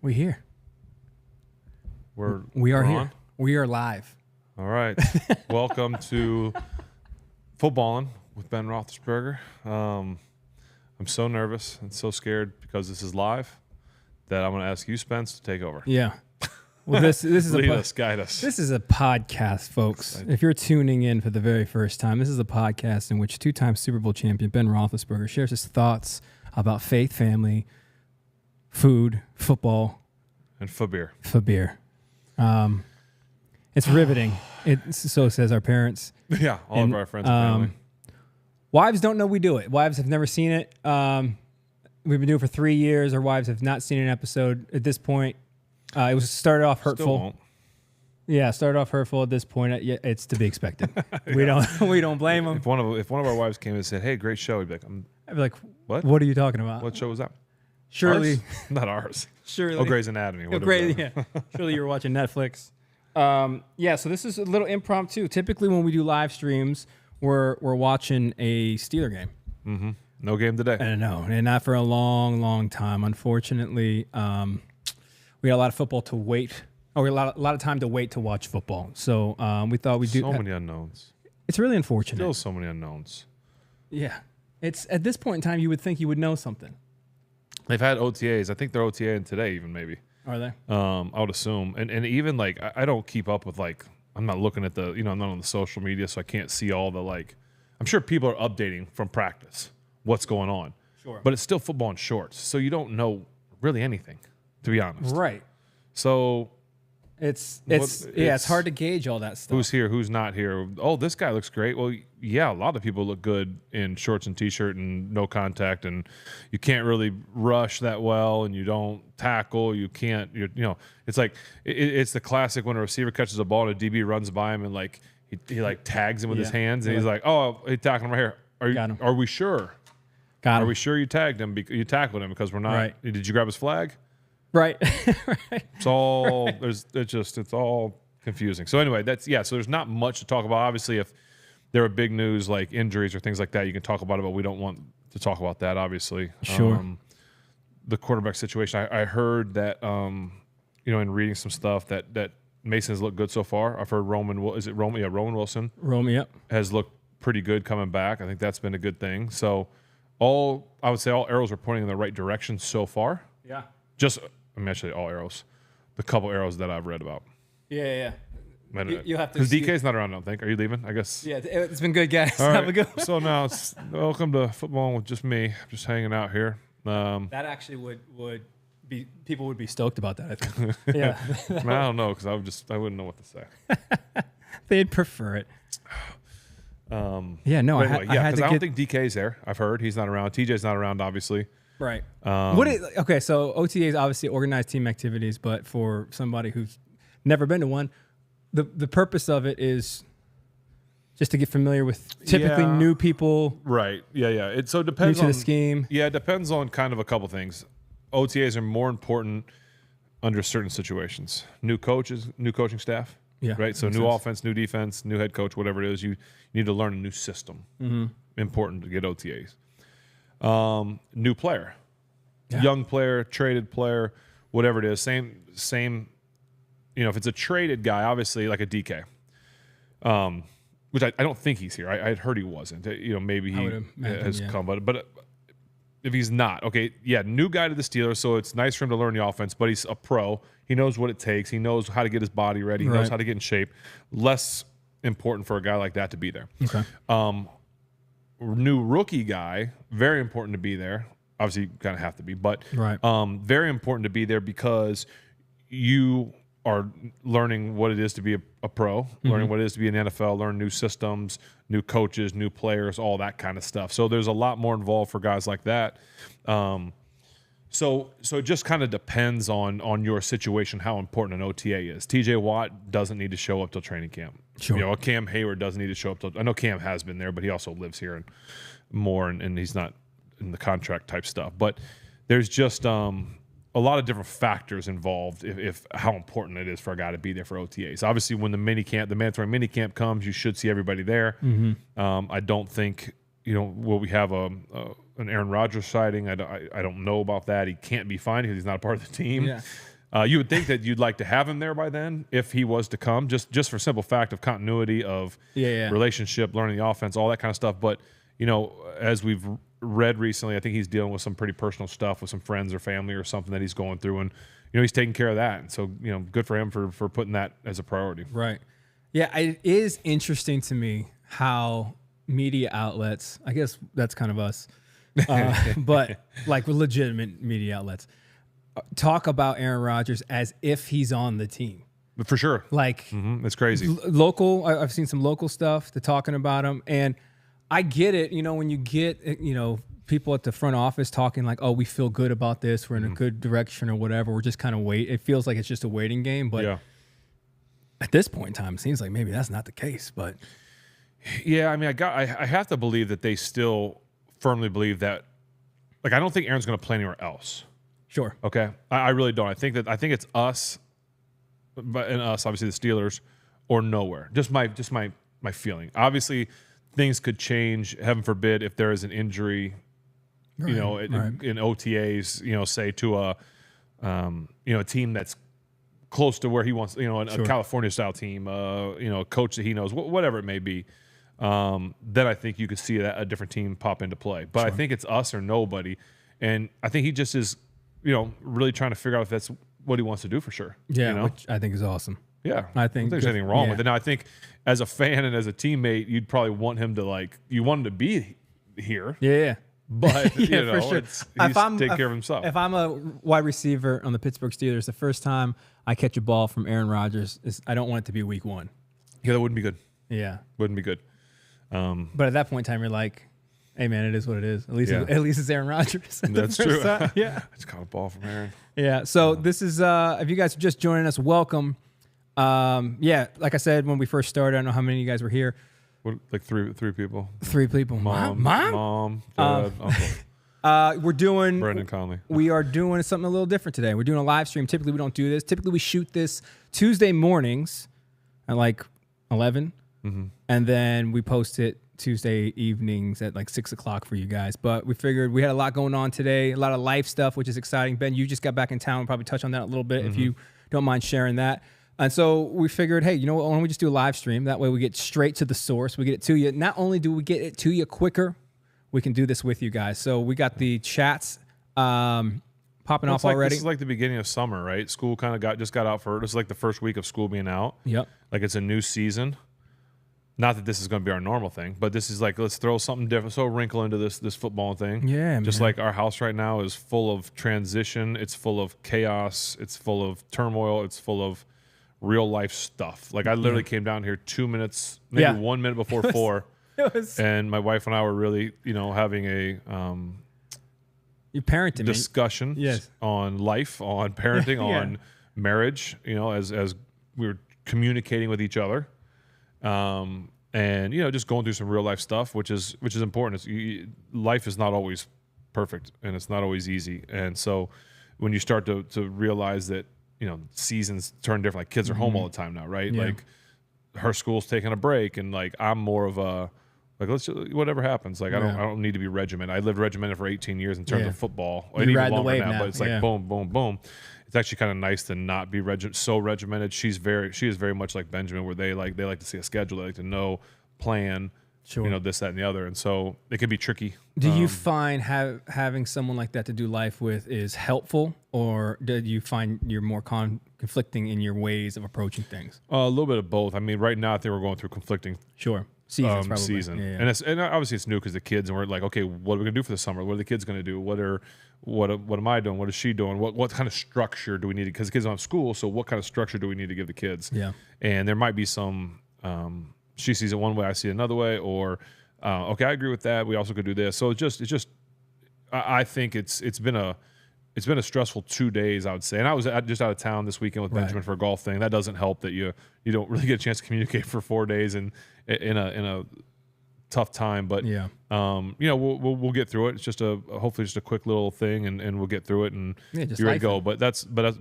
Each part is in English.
We here. We are here. We are live. All right. Welcome to Footballing with Ben Roethlisberger. I'm so nervous and so scared because this is live that I'm going to ask you, Spence, to take over. Yeah. Well, this is Lead us, guide us. This is a podcast, folks. If you're tuning in for the very first time, this is a podcast in which two-time Super Bowl champion Ben Roethlisberger shares his thoughts about faith, family, food, football, and for beer. It's riveting. So says our parents. Yeah, all of our friends and family. Wives don't know we do it. Wives have never seen it. We've been doing it for 3 years. Our wives have not seen an episode at this point. It was started off hurtful. Still won't. Yeah, started off hurtful at this point. It's to be expected. Yeah. We don't blame them. If one of our wives came and said, "Hey, great show," I'd be like, what? What are you talking about? What show was that? Surely, Ours? Not ours. Surely. Oh, Grey's Anatomy. Yeah. Surely you were watching Netflix. Yeah. So this is a little impromptu. Typically, when we do live streams, we're watching a Steeler game. Mm-hmm. No game today. I know, and not for a long, long time. Unfortunately, we had a lot of football to wait. Or a lot of time to wait to watch football. So we thought we'd do. So many unknowns. It's really unfortunate. Still so many unknowns. Yeah. It's at this point in time, you would think you would know something. They've had OTAs. I think they're OTAing today, even maybe. Are they? I would assume. And even like I don't keep up with I'm not looking at I'm not on the social media, so I can't see all the I'm sure people are updating from practice what's going on. Sure. But it's still football in shorts, so you don't know really anything, to be honest. Right. So it's hard to gauge all that stuff. Who's here? Who's not here? Oh, this guy looks great. Well, yeah, a lot of people look good in shorts and t-shirt and no contact, and you can't really rush that well, and you don't tackle. You can't. It's like it's the classic when a receiver catches a ball and a DB runs by him and he tags him with his hands, and he's like, "Oh, he tackled him right here. Are we sure? Got him. Are we sure you tagged him? You tackled him because we're not. Right. Did you grab his flag? Right. Right. It's all it's all confusing. So anyway, so there's not much to talk about. Obviously, if there are big news like injuries or things like that, you can talk about it, but we don't want to talk about that, obviously. Sure. The quarterback situation. I heard that in reading some stuff that Mason's looked good so far. I've heard Roman Wilson Roman, has looked pretty good coming back. I think that's been a good thing. So I would say all arrows are pointing in the right direction so far. Yeah. Actually, all arrows. The couple arrows that I've read about. Yeah. You have to. Because DK's not around, I don't think. Are you leaving? I guess. Yeah, it's been good, guys. All right. Have a good one. So now welcome to Football with just me. Just hanging out here. That actually would be, people would be stoked about that, I think. Yeah. I don't know, because I wouldn't know what to say. They'd prefer it. Yeah, no, anyway, I don't think DK's there. I've heard he's not around. TJ's not around, obviously. Right. Okay, so OTA is obviously organized team activities, but for somebody who's never been to one, the purpose of it is just to get familiar with typically new people. Right. Yeah. It depends new to the scheme. Yeah, it depends on kind of a couple things. OTAs are more important under certain situations. New coaches, new coaching staff. Yeah. Right. So new offense, new defense, new head coach, whatever it is, you need to learn a new system. Mm-hmm. Important to get OTAs. New player, young player, traded player, whatever it is. Same. If it's a traded guy, obviously like a DK, which I don't think he's here. I had heard he wasn't. Maybe he has come, but if he's not, okay, new guy to the Steelers, so it's nice for him to learn the offense. But he's a pro. He knows what it takes. He knows how to get his body ready. He knows how to get in shape. Less important for a guy like that to be there. Okay. New rookie guy, very important to be there. Obviously, you kind of have to be, but very important to be there because you are learning what it is to be a pro, learning what it is to be in the NFL, learn new systems, new coaches, new players, all that kind of stuff. So there's a lot more involved for guys like that. So it just kind of depends on your situation, how important an OTA is. TJ Watt doesn't need to show up till training camp. Sure. Cam Hayward doesn't need to show up till. I know Cam has been there, but he also lives here and more, and he's not in the contract type stuff. But there's just a lot of different factors involved if how important it is for a guy to be there for OTAs. Obviously, when the mandatory mini camp comes, you should see everybody there. Mm-hmm. I don't think will we have an Aaron Rodgers sighting? I don't know about that. He can't be fine because he's not a part of the team. Yeah. You would think that you'd like to have him there by then if he was to come, just for simple fact of continuity of relationship, learning the offense, all that kind of stuff. But, as we've read recently, I think he's dealing with some pretty personal stuff with some friends or family or something that he's going through. And, he's taking care of that. And so, good for him for putting that as a priority. Right. Yeah, it is interesting to me how media outlets, I guess that's kind of us, but like legitimate media outlets, talk about Aaron Rodgers as if he's on the team. For sure. Like, it's crazy. Local, I've seen some local stuff. They're talking about him. And I get it, when you get, people at the front office talking like, oh, we feel good about this. We're in a good direction or whatever. We're just kind of wait. It feels like it's just a waiting game. But at this point in time, it seems like maybe that's not the case. But yeah, I mean, I have to believe that they still firmly believe that, like, I don't think Aaron's going to play anywhere else. Sure. Okay. I really don't. I think it's us, and us, obviously the Steelers, or nowhere. Just my feeling. Obviously, things could change. Heaven forbid if there is an injury, in OTAs. Say to a team that's close to where he wants. A California style team. A coach that he knows. Whatever it may be. Then I think you could see a different team pop into play. But I think it's us or nobody, and I think he just is. Really trying to figure out if that's what he wants to do for sure. Yeah, which I think is awesome. Yeah. I think there's anything wrong with it. Now, I think as a fan and as a teammate, you'd probably want him to you want him to be here. Yeah. But, for sure. He's take care of himself. If I'm a wide receiver on the Pittsburgh Steelers, the first time I catch a ball from Aaron Rodgers, I don't want it to be week 1. Yeah, that wouldn't be good. Yeah. Wouldn't be good. But at that point in time, you're like, hey, man, it is what it is. At least it's Aaron Rodgers. That's true. Yeah. I just caught a ball from Aaron. Yeah. So this is, if you guys are just joining us, welcome. Like I said, when we first started, I don't know how many of you guys were here. What, like three people? 3 people. Mom, dad, uncle. We're doing Brendan Conley. We are doing something a little different today. We're doing a live stream. Typically, we don't do this. Typically, we shoot this Tuesday mornings at like 11, and then we post it Tuesday evenings at like 6 o'clock for you guys. But we figured we had a lot going on today, a lot of life stuff, which is exciting. Ben, you just got back in town. We'll probably touch on that a little bit if you don't mind sharing that. And so we figured, hey, you know what? Why don't we just do a live stream? That way we get straight to the source. We get it to you. Not only do we get it to you quicker, we can do this with you guys. So we got the chats popping off already. This is like the beginning of summer, right? School kind of just got out this is like the first week of school being out. Yep. Like it's a new season. Not that this is going to be our normal thing, but this is like, let's throw something different. So wrinkle into this football thing. Yeah, just man. like our house right now is full of transition. It's full of chaos. It's full of turmoil. It's full of real life stuff. Like I literally came down here 2 minutes, maybe 1 minute before 4. And my wife and I were really, having a you parenting discussion on life, on parenting, on marriage, as we were communicating with each other. And just going through some real life stuff, which is important. Life is not always perfect and it's not always easy. And so when you start to realize that, seasons turn different, like kids are home all the time now, right? Yeah. Like her school's taking a break and like, I'm more of a, like, let's just, whatever happens. Like, I don't need to be regimented. I lived regimented for 18 years in terms of football. You ride the wave now, but it's like boom, boom, boom. It's actually kind of nice to not be so regimented. She is very much like Benjamin, where they like to see a schedule, they like to know, plan, this, that, and the other. And so it can be tricky. Do you find having someone like that to do life with is helpful, or do you find you're more conflicting in your ways of approaching things? A little bit of both. I mean, right now I think we're going through conflicting seasons, probably. Season. Yeah. And obviously it's new because the kids, and we're like, okay, what are we gonna do for the summer? What are the kids gonna do? What am I doing? What is she doing? What kind of structure do we need? Because the kids don't have school, so what kind of structure do we need to give the kids? Yeah. And there might be some. She sees it one way, I see it another way, or okay, I agree with that. We also could do this. So it's just. I think it's been a stressful 2 days, I would say. And I was just out of town this weekend with Benjamin for a golf thing. That doesn't help that you don't really get a chance to communicate for 4 days and in a tough time. But we'll get through it. It's just hopefully just a quick little thing, and we'll get through it and you're ready to go. But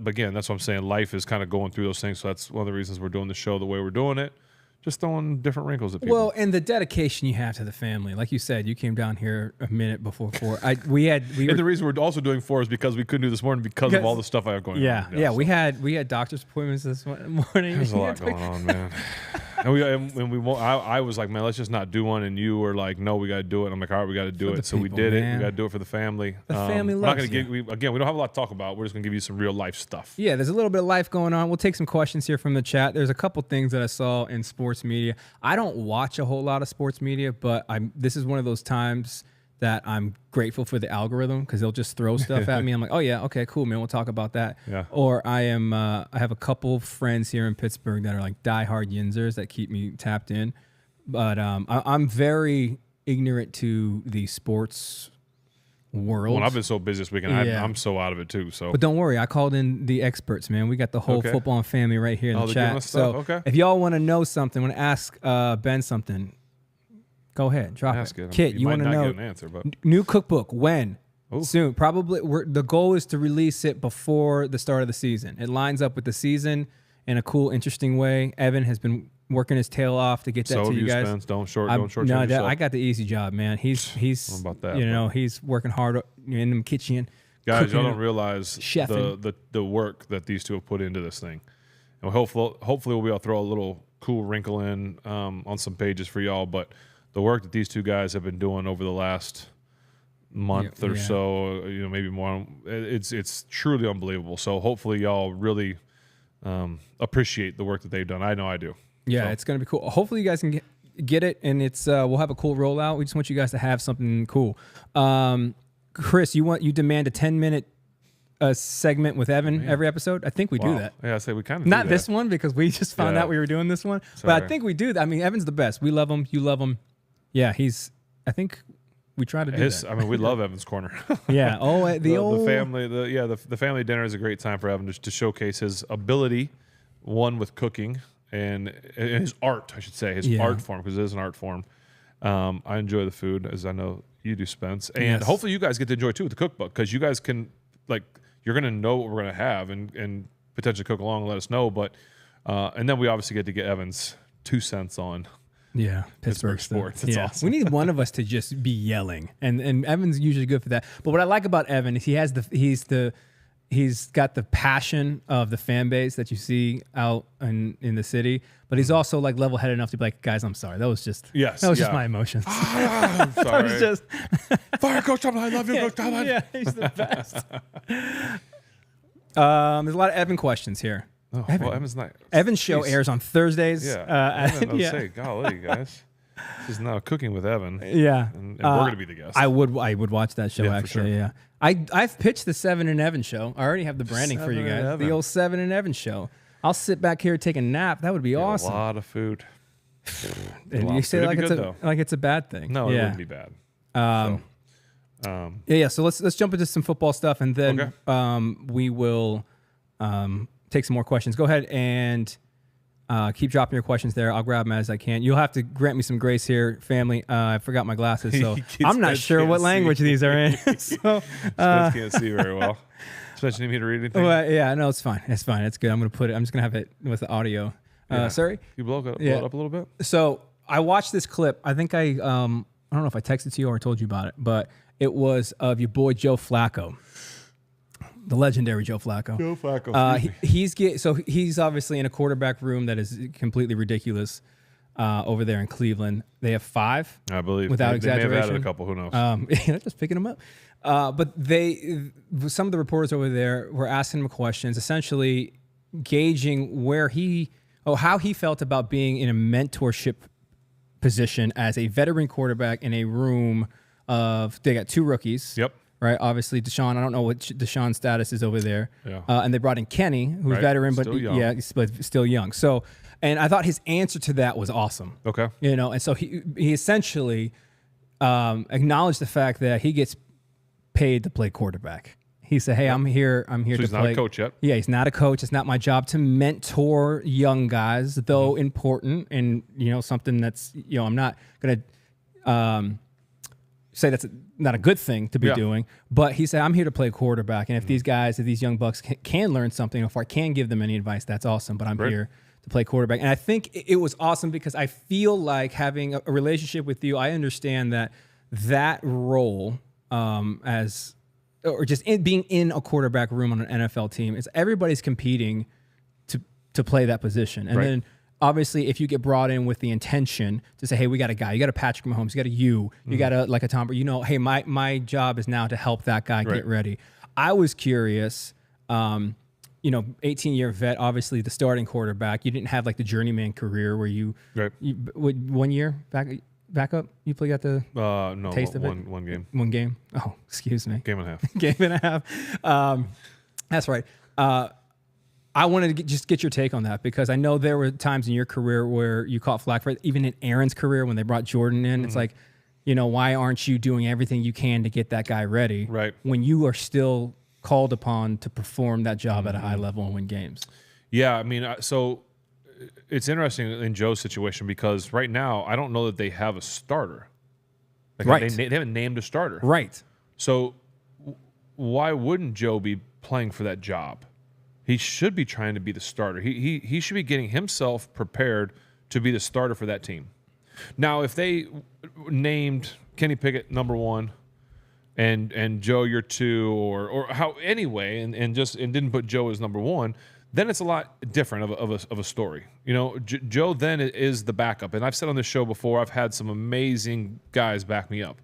again, that's what I'm saying. Life is kind of going through those things. So that's one of the reasons we're doing the show the way we're doing it, just throwing different wrinkles at people. Well, and the dedication you have to the family, like you said, you came down here a minute before 4. And the reason we're also doing 4 is because we couldn't do this morning because of all the stuff I have going on. Yeah. We had doctor's appointments this morning. There's a lot going on, man. I was like, man, let's just not do one. And you were like, no, we got to do it. And I'm like, all right, we got to do it. So we did it. We got to do it for the family. The family loves you. We don't have a lot to talk about. We're just going to give you some real life stuff. Yeah, there's a little bit of life going on. We'll take some questions here from the chat. There's a couple things that I saw in sports media. I don't watch a whole lot of sports media, but this is one of those times that I'm grateful for the algorithm because they'll just throw stuff at me. I'm like, oh yeah, okay, cool, man. We'll talk about that. Yeah. Or I have a couple friends here in Pittsburgh that are like diehard Yinzers that keep me tapped in. But I'm very ignorant to the sports world. Well, I've been so busy this weekend. Yeah. I'm so out of it too. So, but don't worry, I called in the experts, man. We got the whole football and family right here in the chat. So if y'all want to know something, want to ask Ben something, go ahead, drop it. Kit, you want to know? Get an answer, but new cookbook when? Ooh. Soon. Probably. The goal is to release it before the start of the season. It lines up with the season in a cool, interesting way. Evan has been working his tail off to get that to you guys. Spence. Don't short yourself. I got the easy job, man. He's about that, he's working hard in the kitchen. Guys, y'all don't realize the work that these two have put into this thing. And hopefully we'll be able to throw a little cool wrinkle in on some pages for y'all. But the work that these two guys have been doing over the last month or so, maybe more, it's truly unbelievable. So hopefully y'all really appreciate the work that they've done. I know I do. Yeah, It's going to be cool. Hopefully you guys can get it, and it's we'll have a cool rollout. We just want you guys to have something cool. Chris, you demand a 10-minute segment with Evan every episode? I think we do that. Yeah, I say we kind of Not this one because we just found out we were doing this one. Sorry. But I think we do that. I mean, Evan's the best. We love him. You love him. Yeah, I think we try to do that. I mean, we love Evan's Corner. Yeah. Oh, the family. The family dinner is a great time for Evan just to showcase his ability, one with cooking and his art, I should say, his art form, because it is an art form. I enjoy the food, as I know you do, Spence, and hopefully you guys get to enjoy too with the cookbook, because you guys can you're gonna know what we're gonna have and potentially cook along and let us know. But and then we obviously get to get Evan's 2 cents on. Yeah, Pittsburgh sports. It's awesome. We need one of us to just be yelling, and Evan's usually good for that. But what I like about Evan is he's got the passion of the fan base that you see out in the city, but he's also like level-headed enough to be like, guys, I'm sorry, that was just just my emotions. I'm sorry. That was just fire Coach Tomlin. I love you, Coach Tomlin. Yeah, he's the best. There's a lot of Evan questions here. Oh, well, Evan's not. Evan's show airs on Thursdays. Yeah. Say, golly, guys. This is now Cooking with Evan. Yeah. And we're going to be the guests. I would watch that show, actually. For sure. Yeah. I've pitched the 7 and Evan show. I already have the branding for you guys. The old 7 and Evan show. I'll sit back here, take a nap. That would be awesome. A lot of food. And you say like it's a bad thing. No, it wouldn't be bad. So let's jump into some football stuff, and then we will take some more questions. Go ahead and keep dropping your questions there. I'll grab them as I can. You'll have to grant me some grace here, family. I forgot my glasses, so I'm not sure what language these are in. So Spence can't see very well. Spence, you need me to read anything? Well, yeah, no, it's fine. It's fine. It's good. I'm just gonna have it with the audio. Sorry. You blow it up a little bit. So I watched this clip. I think I don't know if I texted to you or told you about it, but it was of your boy Joe Flacco. The legendary Joe Flacco. Joe Flacco. He's obviously in a quarterback room that is completely ridiculous over there in Cleveland. They have 5, I believe, without exaggeration. They may have added a couple. Who knows? Just picking them up. But some of the reporters over there were asking him questions, essentially gauging how he felt about being in a mentorship position as a veteran quarterback in a room of. They got 2 rookies. Yep. Right, obviously Deshaun. I don't know what Deshaun's status is over there. Yeah. And they brought in Kenny, who's veteran, but he's still young. So, and I thought his answer to that was awesome. Okay. And so he essentially acknowledged the fact that he gets paid to play quarterback. He said, "Hey, I'm here to play." He's not a coach yet. Yeah, he's not a coach. It's not my job to mentor young guys, though important, and something that's I'm not gonna say that's not a good thing to be doing, but he said, I'm here to play quarterback. And if these young bucks can learn something, if I can give them any advice, that's awesome. But I'm here to play quarterback. And I think it was awesome because I feel like having a relationship with you, I understand that role or just being in a quarterback room on an NFL team, is everybody's competing to play that position. And then obviously if you get brought in with the intention to say, hey, we got a guy, you got a Patrick Mahomes, you got you got a like a Tom, hey, my job is now to help that guy get ready. I was curious, 18-year vet, obviously the starting quarterback. You didn't have like the journeyman career where you 1 year back up. You got the taste of it. One game. One game. Oh, excuse me. Game and a half. Game and a half. That's right. I wanted to just get your take on that because I know there were times in your career where you caught flack for it. Even in Aaron's career when they brought Jordan in, it's like, why aren't you doing everything you can to get that guy ready? Right. When you are still called upon to perform that job at a high level and win games. Yeah, I mean, so it's interesting in Joe's situation because right now I don't know that they have a starter. Like they haven't named a starter. Right. So why wouldn't Joe be playing for that job? He should be trying to be the starter. He should be getting himself prepared to be the starter for that team. Now, if they named Kenny Pickett number 1 and Joe you're 2 or how anyway and didn't put Joe as number 1, then it's a lot different of a story. Joe then is the backup. And I've said on this show before, I've had some amazing guys back me up.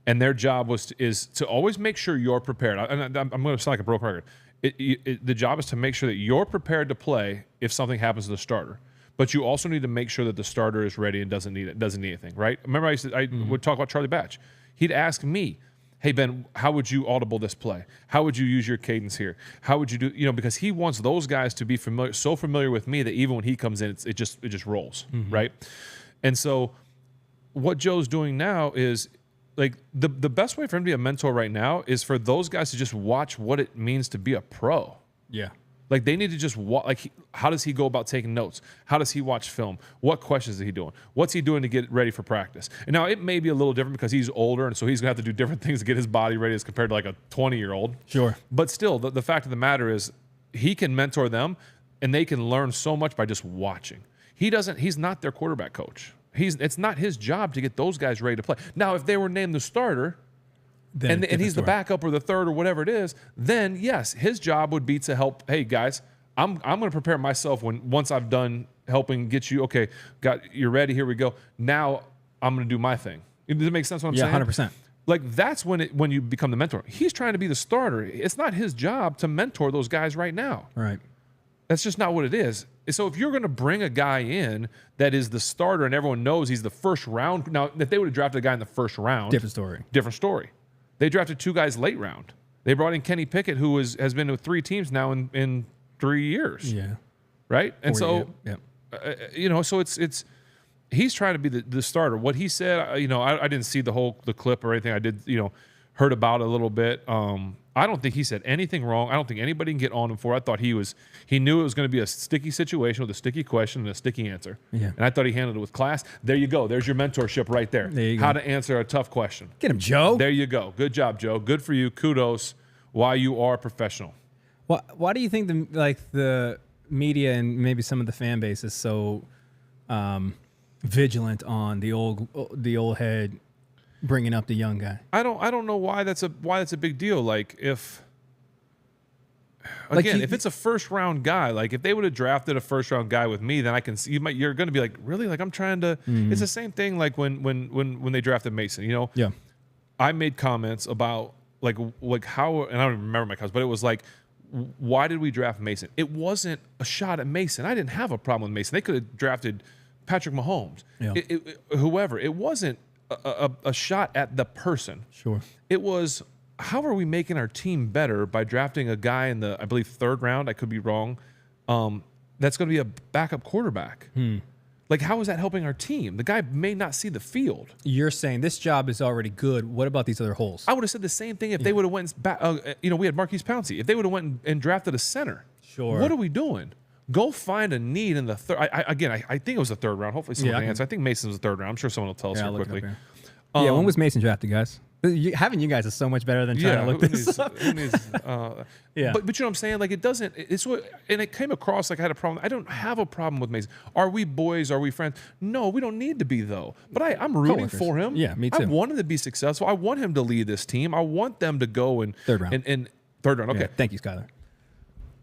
And their job is to always make sure you're prepared. I'm going to sound like a broken record. The job is to make sure that you're prepared to play if something happens to the starter. But you also need to make sure that the starter is ready and doesn't need anything, right? Remember I would talk about Charlie Batch. He'd ask me, hey, Ben, how would you audible this play? How would you use your cadence here? How would you do, because he wants those guys to be so familiar with me that even when he comes in, it just rolls, right? And so what Joe's doing now is, like, the best way for him to be a mentor right now is for those guys to just watch what it means to be a pro. Yeah. Like, they need to just watch, how does he go about taking notes? How does he watch film? What questions is he doing? What's he doing to get ready for practice? And now it may be a little different because he's older, and so he's going to have to do different things to get his body ready as compared to like a 20-year-old. Sure. But still, the fact of the matter is he can mentor them, and they can learn so much by just watching. He's not their quarterback coach. It's not his job to get those guys ready to play. Now, if they were named the starter, and he's the backup or the third or whatever it is, then yes, his job would be to help. Hey guys, I'm going to prepare myself once I've done helping get you. Okay, you're ready. Here we go. Now I'm going to do my thing. Does it make sense what I'm saying? Yeah, 100%. Like, that's when you become the mentor. He's trying to be the starter. It's not his job to mentor those guys right now. Right. That's just not what it is. So if you're going to bring a guy in that is the starter and everyone knows he's the first round. Now, if they would have drafted a guy in the first round, different story. They drafted 2 guys late round. They brought in Kenny Pickett, who has been with 3 teams now in 3 years. Yeah. Right? And so, yeah. So it's he's trying to be the starter. What he said, I didn't see the clip or anything. I did, heard about it a little bit. I don't think he said anything wrong. I don't think anybody can get on him for it. I thought he knew it was going to be a sticky situation with a sticky question and a sticky answer. Yeah. And I thought he handled it with class. There you go. There's your mentorship right there. There you go. How to answer a tough question. Get him, Joe. There you go. Good job, Joe. Good for you. Kudos. Why you are a professional. Why do you think the media and maybe some of the fan base is so vigilant on the old head bringing up the young guy? I don't know why that's a big deal. Like, if it's a first round guy, like if they would have drafted a first round guy with me, then I can see you're going to be like, really? Like, I'm trying to. It's the same thing like when they drafted Mason. Yeah. I made comments about like how, and I don't remember my comments, but it was like, why did we draft Mason? It wasn't a shot at Mason. I didn't have a problem with Mason. They could have drafted Patrick Mahomes, whoever. It wasn't a shot at the person. Sure. It was, how are we making our team better by drafting a guy in the, I believe, 3rd round? I could be wrong. That's going to be a backup quarterback. Like, how is that helping our team? The guy may not see the field. You're saying this job is already good. What about these other holes? I would have said the same thing if they would have went back. We had Marquise Pouncey. If they would have went and drafted a center. Sure. What are we doing? Go find a need in the third. I think it was the 3rd round. Hopefully someone can answer. I think Mason's the 3rd round. I'm sure someone will tell us here quickly. When was Mason drafted, guys? Having you guys is so much better than trying to look this up. Yeah. But you know what I'm saying? Like, it doesn't, it's what, and it came across like I had a problem. I don't have a problem with Mason. Are we boys? Are we friends? No, we don't need to be, though. But I'm rooting for him. Yeah, me too. I want him to be successful. I want him to lead this team. I want them to go and third round. And third round. Okay. Yeah. Thank you, Skyler.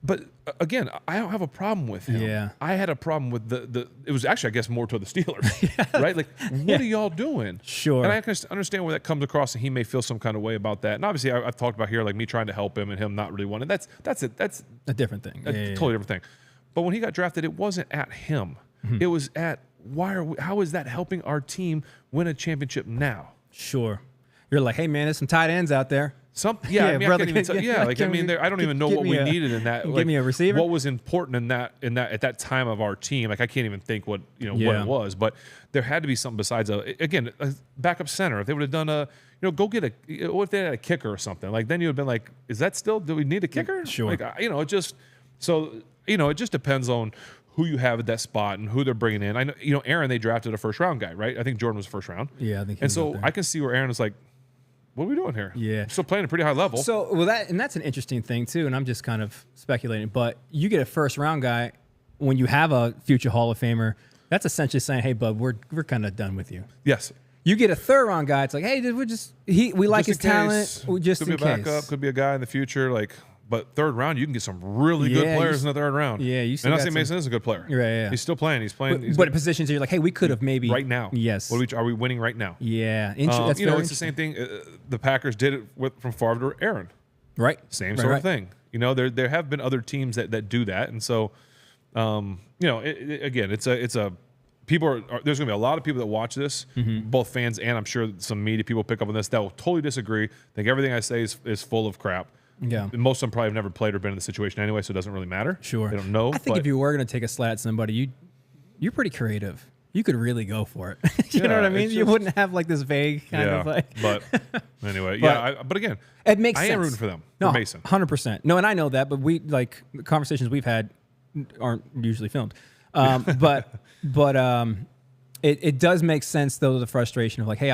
But again, I don't have a problem with him. Yeah. I had a problem with the it was actually, I guess, more to the Steelers, right? Like, what are y'all doing? Sure. And I can understand where that comes across, and he may feel some kind of way about that. And obviously, I've talked about here, like, me trying to help him and him not really wanting. That's a different thing. A totally different thing. But when he got drafted, it wasn't at him. It was at how is that helping our team win a championship now? Sure. You're like, hey man, there's some tight ends out there. I don't even know what we needed in that. Give me a receiver. What was important in that at that time of our team? Like, I can't even think what it was, but there had to be something besides a backup center. If they would have done what if they had a kicker or something? Like, then you would have been like, is that still? Do we need a kicker? Sure. Like, it just depends on who you have at that spot and who they're bringing in. I know, Aaron, they drafted a first round guy, right? I think Jordan was first round. Yeah, I think. And so I can see where Aaron is like, what are we doing here? Yeah. Still playing at a pretty high level. So, that's an interesting thing, too, and I'm just kind of speculating, but you get a first-round guy when you have a future Hall of Famer, that's essentially saying, hey, bud, we're kind of done with you. Yes. You get a third-round guy, it's like, hey, we like his talent, just in case. Could be a backup, could be a guy in the future, like... But third round, you can get some really good players in the third round. Yeah, you still. And I say Mason is a good player. Right, yeah. He's still playing. He's playing. But positions you're like, hey, we could have maybe right now. Yes. Are we winning right now? Yeah. It's the same thing. The Packers did it from Favre to Aaron. Right. Same sort of thing. There have been other teams that do that, and so, again, it's a. People are there's going to be a lot of people that watch this, both fans and I'm sure some media people pick up on this that will totally disagree. Think everything I say is full of crap. Yeah. And most of them probably have never played or been in the situation anyway, so it doesn't really matter. Sure. They don't know. I think if you were going to take a slat at somebody, you're pretty creative. You could really go for it. You know what I mean? You wouldn't have like this vague kind of like. But anyway, but again, it makes sense. I am rooting for them. No, for Mason. 100%. No, and I know that, but the conversations we've had aren't usually filmed. It does make sense though, the frustration of like, hey,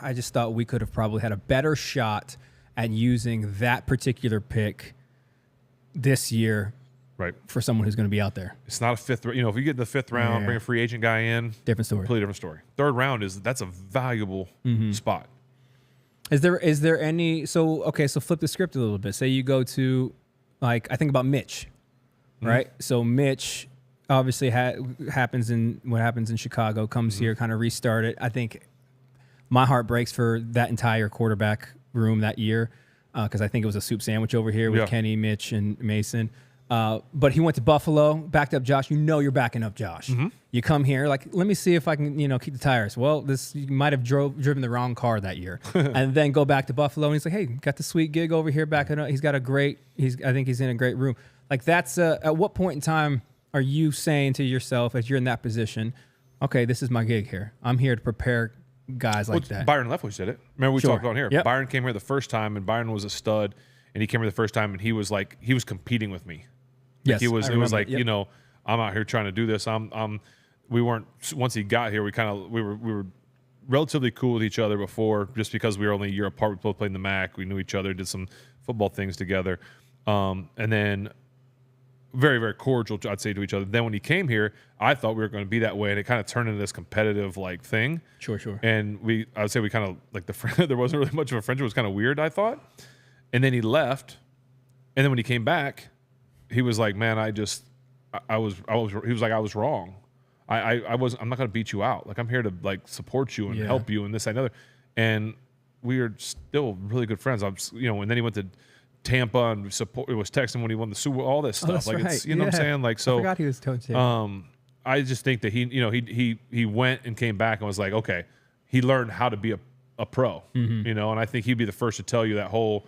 I just thought we could have probably had a better shot at using that particular pick this year, right? For someone who's going to be out there. It's not a fifth. If you get the fifth round, bring a free agent guy in, different story. Completely different story. Third round that's a valuable spot. Is there any? So flip the script a little bit. Say you go to, like, I think about Mitch, right? So Mitch obviously happens in Chicago, comes here, kind of restart it. I think my heart breaks for that entire quarterback room that year because I think it was a soup sandwich over here with Kenny, Mitch, and Mason. But he went to Buffalo, backed up Josh. You're backing up Josh. You come here, like, let me see if I can, keep the tires. Well, you might have driven the wrong car that year, and then go back to Buffalo. And he's like, hey, got the sweet gig over here, backing up. He's got I think he's in a great room. Like, that's at what point in time are you saying to yourself, as you're in that position, okay, this is my gig here. I'm here to prepare guys like that. Byron Leftwich did it. Remember we talked about here. Yep. Byron came here the first time, and Byron was a stud. And he came here the first time, and he was competing with me. Yes, it was like, I'm out here trying to do this. We weren't. Once he got here, we were relatively cool with each other before, just because we were only a year apart. We both played in the MAC. We knew each other, did some football things together, and then very, very cordial, I'd say, to each other. Then when he came here, I thought we were going to be that way, and it kind of turned into this competitive like thing. Sure. And I would say we kind of like there wasn't really much of a friendship. It was kind of weird, I thought. And then he left, and then when he came back, he was like, "Man, he was like, I was wrong. I'm not going to beat you out. Like, I'm here to like support you and help you and this and other." And we are still really good friends. And then he went to Tampa and support. It was texting when he won the Super Bowl, all this stuff. Like, right. It's what I'm saying. Like, so I forgot he was Tampa. I just think that he went and came back and was like, okay, he learned how to be a pro. And I think he'd be the first to tell you that whole.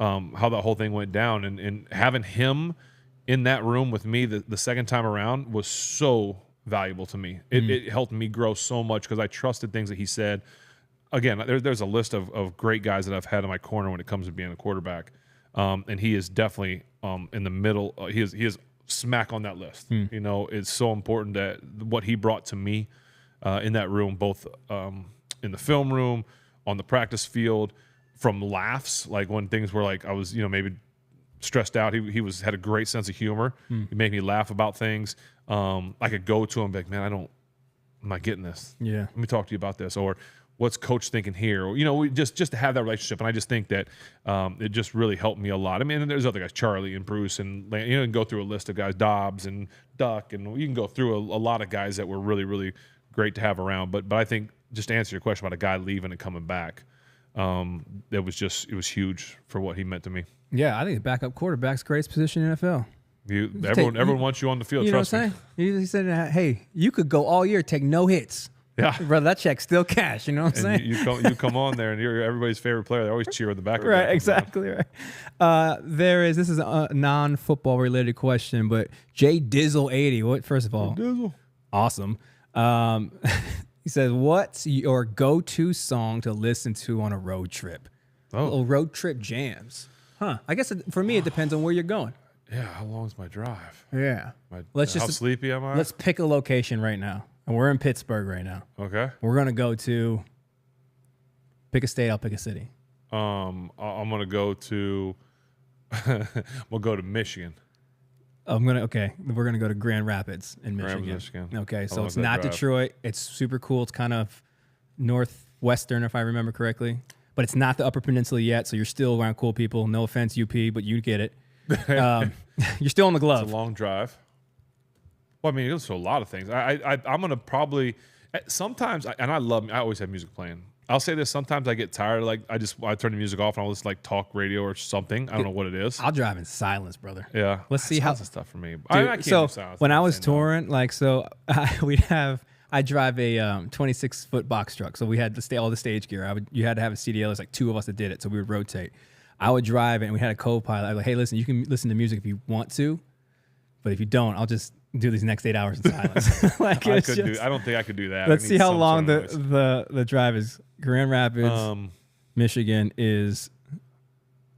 How that whole thing went down, and having him in that room with me the second time around was so valuable to me. It helped me grow so much because I trusted things that he said. Again, there's a list of great guys that I've had in my corner when it comes to being a quarterback, and he is definitely in the middle. He is smack on that list. It's so important that what he brought to me in that room, both in the film room, on the practice field, from laughs, like when things were like I was, maybe stressed out. He had a great sense of humor. He made me laugh about things. I could go to him and be like, man, I'm not getting this. Yeah. Let me talk to you about this. Or what's coach thinking here? Or, we just to have that relationship. And I just think that it just really helped me a lot. I mean, and there's other guys, Charlie and Bruce, and you can go through a list of guys, Dobbs and Duck, and you can go through a lot of guys that were really, really great to have around. But I think just to answer your question about a guy leaving and coming back, it was huge for what he meant to me. Yeah, I think the backup quarterback's the greatest position in the NFL. Everyone wants you on the field. You know trust what I'm saying? He said, "Hey, you could go all year, take no hits." Yeah, brother, that check's still cash. You know what I'm saying? You come on there, and you're everybody's favorite player. They always cheer in the back. Right, exactly right. This is a non-football related question, but Jay Dizzle 80. What? First of all, Dizzle. Awesome. He says, "What's your go-to song to listen to on a road trip?" Little road trip jams. Huh. I guess for me, it depends on where you're going. Yeah. How long is my drive? Yeah. How sleepy am I? Let's pick a location right now. And we're in Pittsburgh right now. Okay. We're going to go to pick a state. I'll pick a city. I'm going to go to we'll go to Michigan. We're going to go to Grand Rapids in Michigan. Okay. So it's not Detroit. It's super cool. It's kind of northwestern, if I remember correctly. But it's not the Upper Peninsula yet, so you're still around cool people. No offense, UP, but you get it. You're still on the glove. It's a long drive. Well, I mean, it goes to a lot of things. I'm going to probably sometimes, and I always have music playing. I'll say this, sometimes I get tired. Like I turn the music off and I'll listen like talk radio or something. I don't know what it is. I'll drive in silence, brother. Yeah. Let's see how stuff for me. Dude, I can't do silence. When I was touring, I drive a 26-foot box truck. So we had all the stage gear. You had to have a CDL. There's like two of us that did it. So we would rotate. I would drive it and we had a co-pilot. I was like, hey, listen, you can listen to music if you want to, but if you don't, I'll just do these next 8 hours in silence. I don't think I could do that. Let's see how long the drive is. Grand Rapids, Michigan is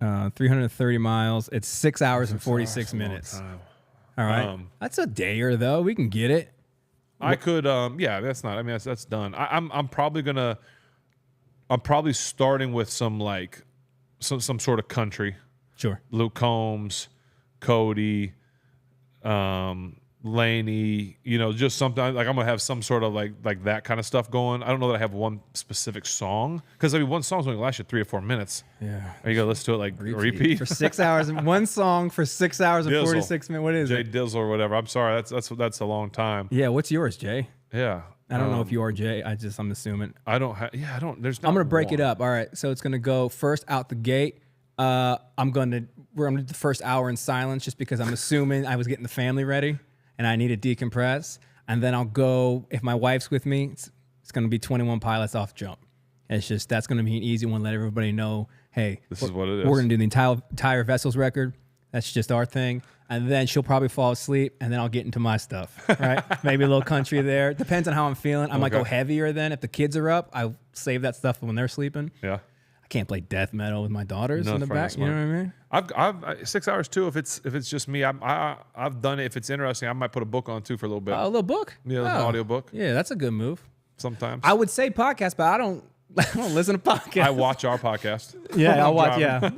330 miles. It's 6 hours and 46 minutes. All right. That's a dayer though. We can get it. I could, that's not. I mean, that's done. I'm probably starting with some sort of country. Sure. Luke Combs, Cody, Laney. Just something like I'm gonna have some sort of like that kind of stuff going. I don't know that I have one specific song because one song's only last you 3 or 4 minutes. Yeah. Are you gonna listen to it like repeat for 6 hours and one song for 6 hours and Dizzle. 46 minutes? What is Jay it? Dizzle or whatever. I'm sorry. That's a long time. Yeah. What's yours, Jay? Yeah. I don't know if you are Jay. I'm assuming. I don't have. Yeah, I don't. There's not. I'm gonna break it up. All right. So it's gonna go first out the gate. We're gonna do the first hour in silence just because I'm assuming I was getting the family ready and I need to decompress. And then I'll go if my wife's with me. It's gonna be 21 Pilots off jump. That's gonna be an easy one. Let everybody know, hey, this is what it is. We're gonna do the entire Vessels record. That's just our thing. And then she'll probably fall asleep, and then I'll get into my stuff, right? Maybe a little country there. Depends on how I'm feeling. I might go heavier then. If the kids are up, I save that stuff when they're sleeping. Yeah. I can't play death metal with my daughters in the back. You know what I mean? I've 6 hours too. If it's just me, I've done it. If it's interesting, I might put a book on too for a little bit. A little book? Yeah, an audio book. Yeah, that's a good move. Sometimes I would say podcast, but I don't listen to podcasts. I watch our podcast. Yeah, I'll watch our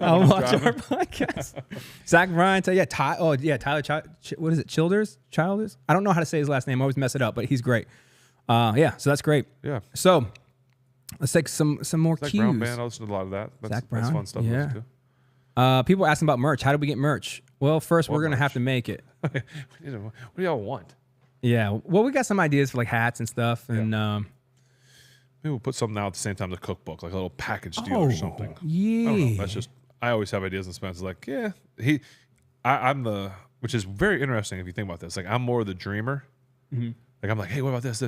podcast. Zach Bryan, Tyler. What is it? Childers? I don't know how to say his last name. I always mess it up, but he's great. So that's great. Yeah. So let's take some more Zach cues. Brown band. I listen to a lot of that. That's fun stuff to listen to. People are asking about merch. How do we get merch? Well, first we're gonna have to make it. What do y'all want? Yeah. Well, we got some ideas for like hats and stuff, and. Maybe we'll put something out at the same time, the cookbook, like a little package deal or something. Yeah. I don't know. That's just, I always have ideas, and Spence is like, yeah. Which is very interesting if you think about this. Like, I'm more the dreamer. Mm-hmm. Like, I'm like, hey, what about this?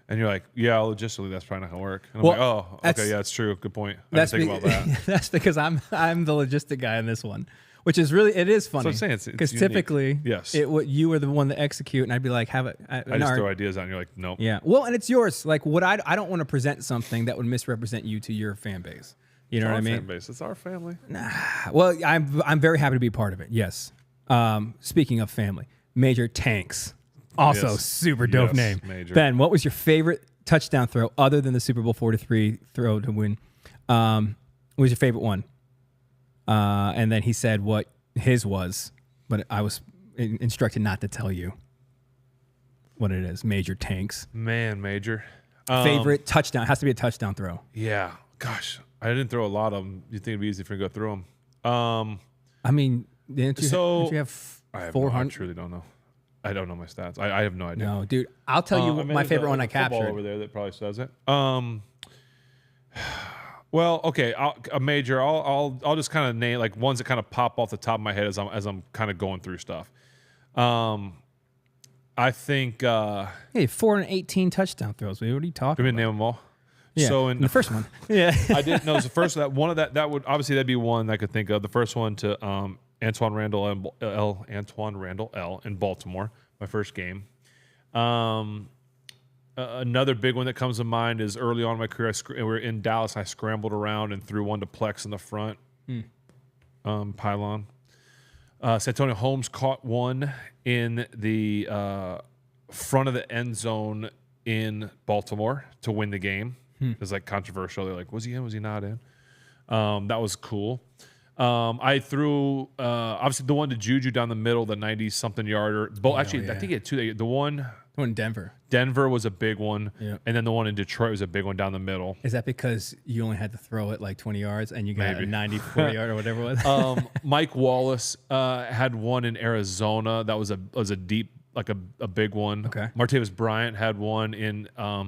And you're like, yeah, logistically, that's probably not going to work. And I'm like, oh, okay, yeah, it's true. Good point. I didn't think about that. That's because I'm the logistic guy in this one. Which is it is funny. So I'm saying because typically, yes, you were the one to execute, and I'd be like, I just throw ideas out, and you're like, nope. Yeah, well, and it's yours. Like, I don't want to present something that would misrepresent you to your fan base. You know what I mean? Fan base. It's our family. Nah. Well, I'm very happy to be part of it. Yes. Speaking of family, Major Tanks, also super dope name. Major. Ben, what was your favorite touchdown throw other than the Super Bowl 43 throw to win What was your favorite one? And then he said what his was, but I was instructed not to tell you what it is. Major Tanks. Man, Major. Favorite touchdown. It has to be a touchdown throw. Yeah. Gosh, I didn't throw a lot of them. You think it'd be easy for me to go through them? I mean, didn't you have I have 400? I truly don't know. I don't know my stats. I have no idea. No, dude. I'll tell you my favorite one I captured. Over there that probably says it. Well, okay. A major. I'll just kind of name like ones that kind of pop off the top of my head as I'm kind of going through stuff. I think. Hey, 418 touchdown throws. What are you talking Can we about? name them all? Yeah. So in the first one. Yeah. I didn't know. The first that would obviously that'd be one I could think of. The first one to Antoine Randall L in Baltimore, my first game. Another big one that comes to mind is early on in my career. We were in Dallas. I scrambled around and threw one to Plex in the front pylon. Santonio Holmes caught one in the front of the end zone in Baltimore to win the game. It was like controversial. They're like, was he in? Was he not in? That was cool. I threw obviously the one to Juju down the middle, the 90-something yarder. I think he had two. The one in Denver. Denver was a big one, yeah. And then the one in Detroit was a big one down the middle. Is that because you only had to throw it like 20 yards and you got a 94 yard or whatever it was? Mike Wallace had one in Arizona. That was a deep, like a big one. Okay. Martavis Bryant had one in. I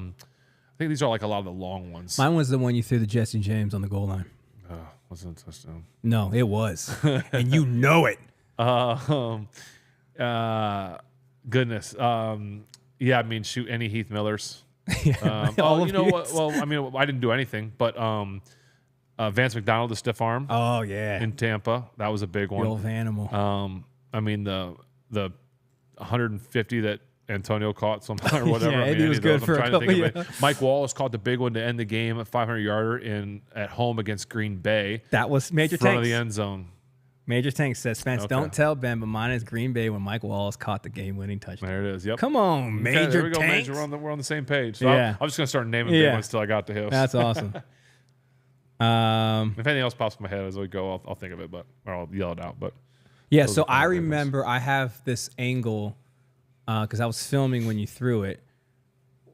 think these are like a lot of the long ones. Mine was the one you threw to Jesse James on the goal line. Wasn't a touchdown. No, it was, and you know it. Goodness. Yeah, I mean, shoot any Heath Millers. All you know what? Well, I mean, I didn't do anything, but Vance McDonald, the stiff arm. Oh yeah, in Tampa, that was a big one. The old animal. I mean the 150 that Antonio caught somehow or whatever. Yeah, I mean, he was good for a couple. Yeah. Mike Wallace caught the big one to end the game, a 500-yarder at home against Green Bay. That was Major front Tanks. Of the end zone. Major Tanks says, Spence, don't tell Ben, but mine is Green Bay when Mike Wallace caught the game-winning touchdown. There it is. Yep. Come on, Major Tanks. There we go, Major. We're on the same page. So yeah. I'm just gonna start naming big ones till I got to him. That's awesome. If anything else pops in my head as we go, I'll think of it, or I'll yell it out. But yeah, so I remember I have this angle because I was filming when you threw it.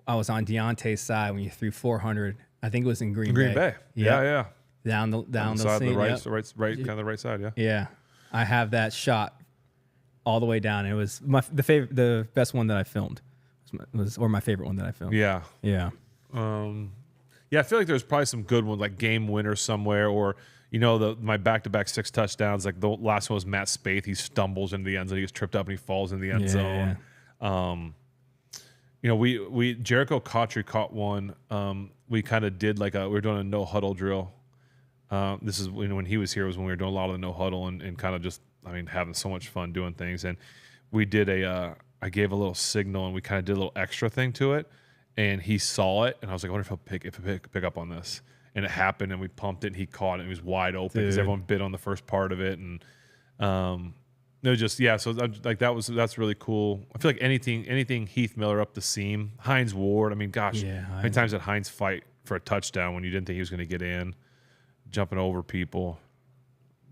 I was on Deontay's side when you threw 400. I think it was in Green Bay. Yeah. Down the side, scene, the right, kind of the right side. Yeah. Yeah, I have that shot all the way down. It was the best one that I filmed, or my favorite one that I filmed. Yeah. Yeah. Yeah, I feel like there's probably some good ones, like game winner somewhere, or my back-to-back 6 touchdowns. Like the last one was Matt Spaeth. He stumbles into the end zone. He gets tripped up and he falls in the end zone. We Jericho Cotry caught one. We kind of did we were doing a no huddle drill. This is when he was here was when we were doing a lot of the no huddle and kind of just having so much fun doing things. And we did I gave a little signal and we kind of did a little extra thing to it. And he saw it, and I was like, I wonder if he'll pick up on this. And it happened, and we pumped it, and he caught it, and he was wide open because everyone bid on the first part of it. And it was just, so like that's really cool. I feel like anything Heath Miller up the seam, Hines Ward. I mean, gosh, how many times did Hines fight for a touchdown when you didn't think he was going to get in, jumping over people?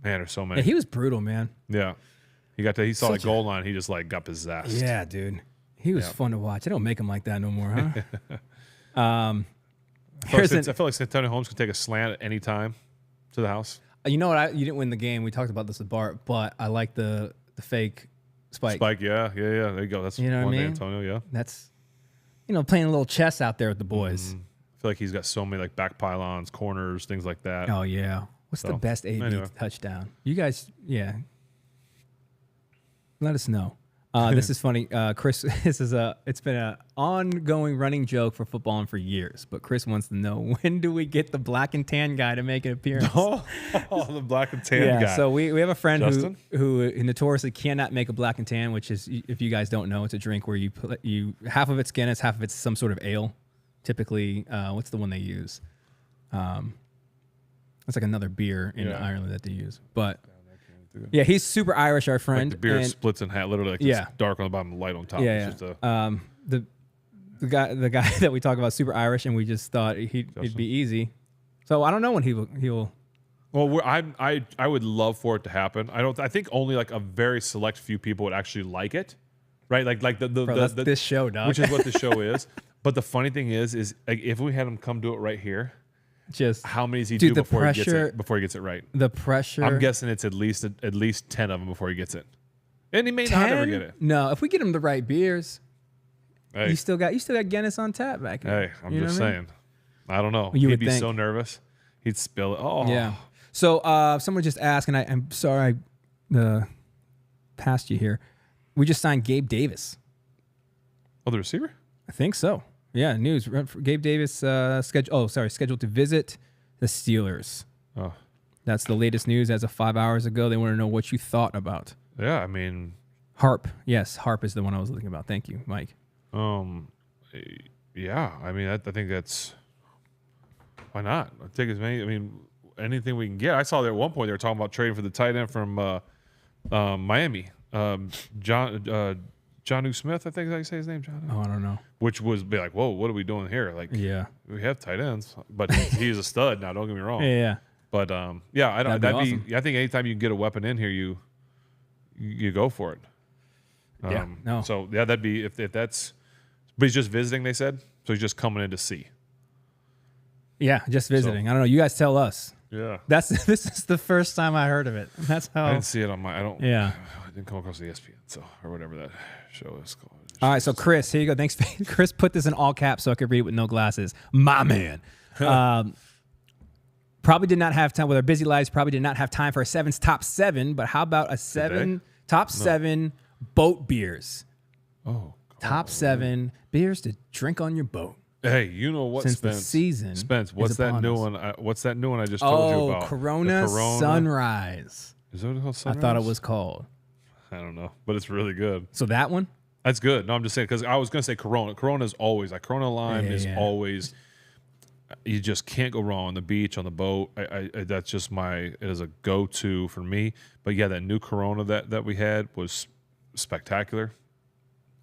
Man, there's so many. Yeah, he was brutal, man. Yeah, he saw the goal line, he just got possessed. Yeah, dude. He was fun to watch. They don't make him like that no more, huh? I feel like Santonio Holmes could take a slant at any time to the house. You know what? You didn't win the game. We talked about this at Bart, but I like the fake spike. Yeah. There you go. That's what I mean? Antonio, yeah. That's playing a little chess out there with the boys. I feel like he's got so many back pylons, corners, things like that. Oh yeah. What's the best AB touchdown? You guys, let us know. This is funny, Chris. It's been an ongoing running joke for football and for years. But Chris wants to know, when do we get the black and tan guy to make an appearance? Oh, the black and tan guy. So we have a friend who notoriously cannot make a black and tan, which is, if you guys don't know, it's a drink where you half of it's Guinness, half of it's some sort of ale. Typically, what's the one they use? It's like another beer in Ireland that they use, but. Yeah, he's super Irish, our friend. Like the beer splits in half, literally. It's dark on the bottom, light on top. Yeah, it's just the guy that we talk about, super Irish, and we just thought he'd be easy. So I don't know when he'll. Well, I would love for it to happen. I think only like a very select few people would actually like it, right? Like This show, dog. which is what the show is. But the funny thing is like if we had him come do it right here, just how many does he do before he gets it right? The pressure. I'm guessing it's at least 10 of them before he gets it, and he may 10? not ever get it. No, if we get him the right beers, Hey, you still got Guinness on tap back here. hey, I'm just saying. I don't know. You He'd would be think. so nervous. He'd spill it. Oh, Yeah. So someone just asked, and I'm sorry I passed you here. We just signed Gabe Davis. Oh, the receiver? I think so. Yeah, news. Gabe Davis scheduled to visit the Steelers. Oh, That's the latest news as of 5 hours ago. They want to know what you thought about yeah. I mean, Harp. Yes, Harp is the one I was looking about. Thank you, Mike. yeah. I mean, I think that's why not? I take as many. I mean, anything we can get. I saw there at one point they were talking about trading for the tight end from Miami, Jonnu Smith. I think is how you say his name, John. Oh, I don't know. Which was be like, whoa, what are we doing here? Like, Yeah. we have tight ends, but he's a stud now. Don't get me wrong. Yeah. But yeah, I don't. That'd be awesome. I think anytime you can get a weapon in here, you go for it. Yeah, no. So yeah, that'd be if that's. But he's just visiting. They said so. He's just coming in to see. Yeah, just visiting. I don't know. You guys tell us. Yeah. This is the first time I heard of it. That's how. I didn't see it on my. I don't. Yeah. I didn't come across the ESPN or whatever that show is called. All right, so Chris, here you go. Thanks. Chris put this in all caps so I could read it with no glasses. My man. Probably did not have time with our busy lives. Probably did not have time for a Seven's top 7. But how about a top 7 boat beers? Oh. Top 7 beers to drink on your boat. Hey, you know what? Since Spence, the season. Spence, what's is that upon new us. one? What's that new one I just told you about? Corona Sunrise. Is that what it's called? Sunrise? I thought it was called. I don't know, but it's really good. So that one? That's good. No, I'm just saying because I was gonna say Corona. Corona is always like Corona Lime is always. You just can't go wrong on the beach, on the boat. I that's just it is a go-to for me. But yeah, that new Corona that we had was spectacular.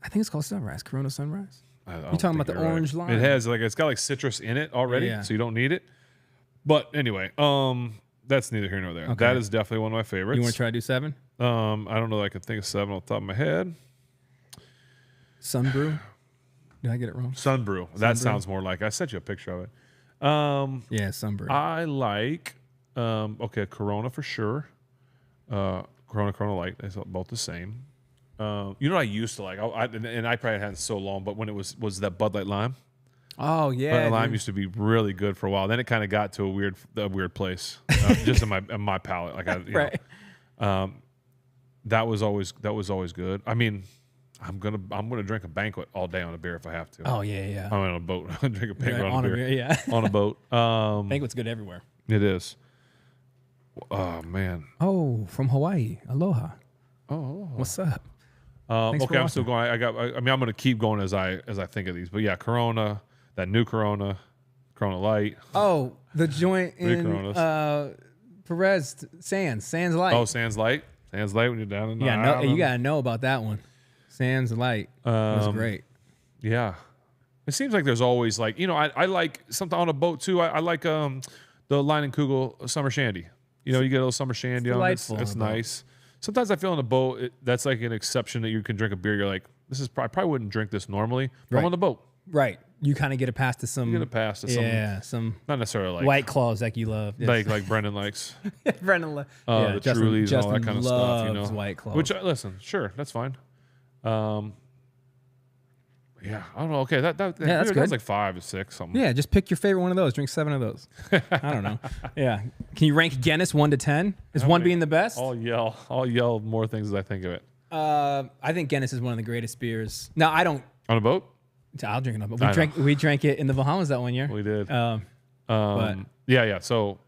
I think it's called Sunrise. Corona Sunrise. You're talking about the orange lime? It has it's got like citrus in it already, so you don't need it. But anyway, that's neither here nor there. Okay. That is definitely one of my favorites. You want to try to do 7? I don't know that I can think of 7 off the top of my head. Sunbrew. Did I get it wrong? Sunbrew. That sounds more like I sent you a picture of it. Yeah, Sunbrew. I like Corona for sure. Corona Light. They're both the same. You know what I used to like? And I probably hadn't so long, but when it was that Bud Light Lime. Oh yeah, Bud Light Lime used to be really good for a while. Then it kind of got to a weird place, just in my palate. Like right. That was always good. I mean, I'm gonna drink a banquet all day on a beer if I have to. Oh yeah. I'm on a boat. Drink a banquet on a beer. Yeah. On a boat. Banquet's good everywhere. It is. Oh man. Oh, from Hawaii. Aloha. Oh. What's up? Okay, I'm still going. I'm going to keep going as I think of these. But yeah, Corona, that new Corona Light. Oh, the joint in Perez Sands Light. Oh, Sands Light when you're down in the island. You gotta know about that one. Sands Light was great. Yeah, it seems like there's always like I like something on a boat too. I like the Line and Kugel Summer Shandy. You get a little summer shandy on it. It's nice. Sometimes I feel on a boat, that's like an exception that you can drink a beer. You're like, I probably wouldn't drink this normally. But I'm on the boat. Right. You kind of get a pass to some. Some not necessarily like White Claws like you love. Yes. Like Brendan likes. Brendan the Trulies and all that kind of stuff. White Claws. Which listen, sure, that's fine. Yeah, I don't know. Okay, that's good. That's like 5 or 6 something. Yeah, just pick your favorite one of those. Drink 7 of those. I don't know. Yeah, can you rank Guinness 1 to 10? Is 1 being the best? I'll yell more things as I think of it. I think Guinness is one of the greatest beers. No, I don't. On a boat? I'll drink it on a boat. We drank it in the Bahamas that one year. We did. But yeah. So.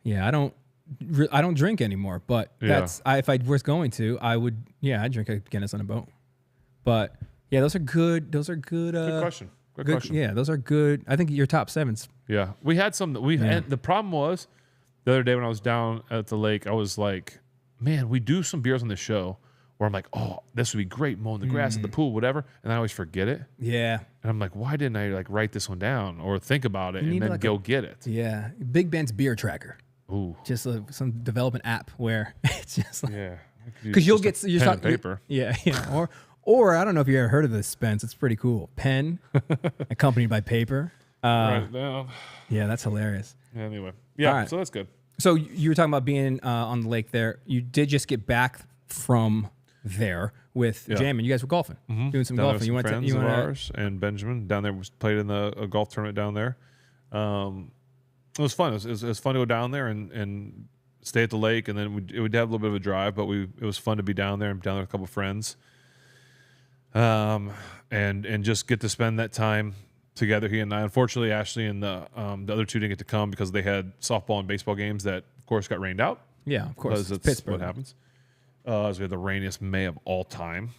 Yeah, I don't drink anymore. But if I was going to, I'd drink a Guinness on a boat. But. Yeah, those are good. Good question. Good question. Yeah, those are good. I think your top 7's. Yeah, we had some. And the problem was the other day when I was down at the lake, I was like, man, we do some beers on the show where I'm like, oh, this would be great mowing the grass at the pool, whatever, and I always forget it. Yeah. And I'm like, why didn't I like write this one down or think about it and then like go get it? Yeah. Big Ben's beer tracker. Ooh. Just some development app where it's just like, Yeah. because you'll get pen and paper. Yeah. Or I don't know if you ever heard of this, Spence. It's pretty cool. Pen accompanied by paper. Write it down. Yeah, that's hilarious. Anyway. Yeah. Right. So that's good. So you were talking about being on the lake there. You did just get back from there with Jamin. You guys were golfing, doing some golfing. You went went to friends of ours and Benjamin down there played in the golf tournament down there. It was fun. It was fun to go down there and stay at the lake, and then we'd have a little bit of a drive, but it was fun to be down there and down there with a couple of friends, and just get to spend that time together. He and I. Unfortunately, Ashley and the other two didn't get to come because they had softball and baseball games that, of course, got rained out. Yeah, of course. Because it's Pittsburgh. what happens. As we had the rainiest May of all time.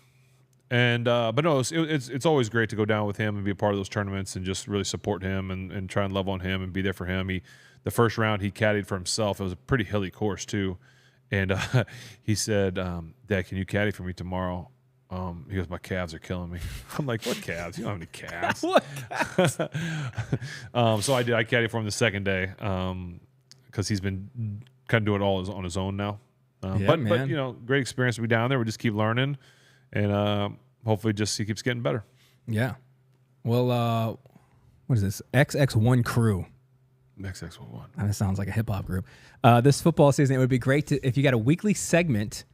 And but no, it's always great to go down with him and be a part of those tournaments and just really support him and try and love on him and be there for him. The first round he caddied for himself. It was a pretty hilly course too, and he said, "Dad, can you caddy for me tomorrow?" He goes, "My calves are killing me." I'm like, "What calves? You don't have any calves." What calves? So I did. I caddied for him the second day because he's been kind of doing it all on his own now. But you know, great experience to be down there. We just keep learning. And hopefully he keeps getting better. Yeah. Well, what is this? XX1 Crew. XX1. That sounds like a hip-hop group. This football season, it would be great if you got a weekly segment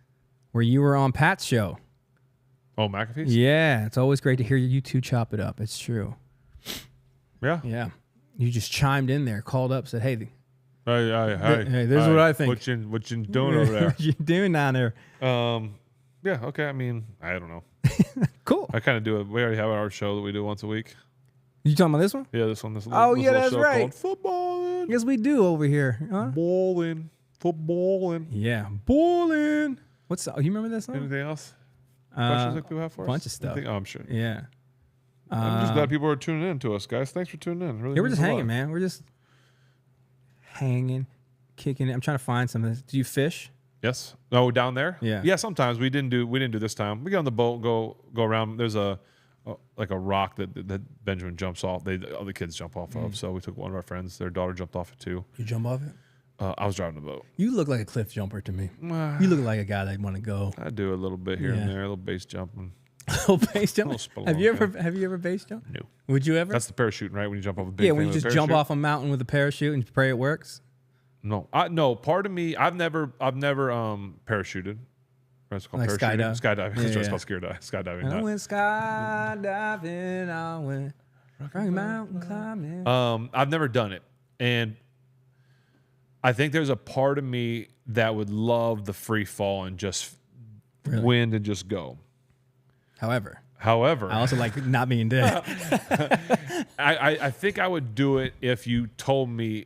where you were on Pat's show. Oh, McAfee's? Yeah. It's always great to hear you two chop it up. It's true. Yeah. Yeah. You just chimed in there, called up, said, hey, Hey, this is what I think. What you doing over there? What you doing down there? Yeah, okay. I mean, I don't know. Cool. I kind of do it. We already have our show that we do once a week. You talking about this one? Yeah, this one. This Oh, this yeah, little that's show right. called Footballing. Yes, we do over here. Huh? Footballing. Yeah, bowling. You remember that song? Anything else? Questions that people have for us? Bunch of stuff. I'm sure. Yeah. I'm just glad people are tuning in to us, guys. Thanks for tuning in. Really, yeah, we're just means a hanging, lot. man. We're just hanging, kicking it. I'm trying to find something. Do you fish? Yes. Oh, down there? Yeah. Yeah, sometimes we didn't do this time. We get on the boat, go around. There's a rock that Benjamin jumps off. All the kids jump off of. So we took one of our friends. Their daughter jumped off it too. You jump off it? I was driving the boat. You look like a cliff jumper to me. You look like a guy that want to go. I do a little bit here and there, a little base jumping. little base jump. Have you ever base jumped? No. Would you ever? That's the parachuting, right? When you jump off a big when you just jump off a mountain with a parachute and pray it works. No, no. Part of me, I've never parachuted. That's called like parachuting. Skydiving. Yeah, That's called skydiving. I went skydiving. I went Rocky Mountain climbing. I've never done it, and I think there's a part of me that would love the free fall and just wind and just go. However, I also like not being dead. I think I would do it if you told me,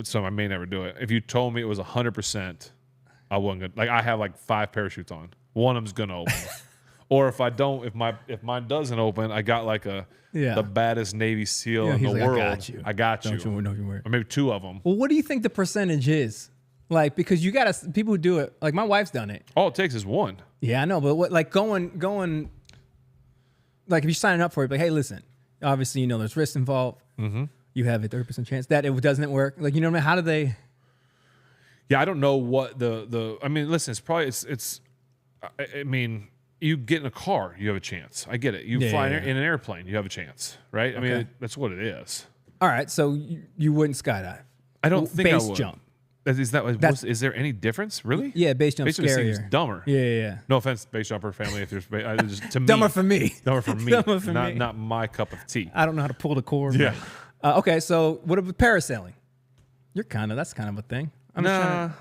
so I may never do it. If you told me it was 100%, I wasn't gonna. Like I have like 5 parachutes on. One of them's gonna open, or if I don't, if mine doesn't open, I got like the baddest Navy SEAL in the world. I got you. Don't you worry. Or maybe 2 of them. Well, what do you think the percentage is? Like because you got people who do it. Like my wife's done it. All it takes is 1. Yeah, I know, but what like going. Like if you're signing up for it, like hey, listen. Obviously, you know there's risks involved. Mm-hmm. You have a 30% chance that it doesn't work. Like you know what I mean? How do they? Yeah, I don't know what the. I mean, listen, it's probably it's. I mean, you get in a car, you have a chance. I get it. You fly in an airplane, you have a chance, right? I mean, that's what it is. All right, so you wouldn't skydive. I don't think I would. Base jump. Is there any difference, really? Yeah, base jump scarier. scarier. Seems dumber. Yeah. No offense, base jumper family. If there's to me, Dumber for me. Dumber for me. Dumber for me. Not my cup of tea. I don't know how to pull the cord. Yeah. Okay, so what about parasailing? That's kind of a thing. That's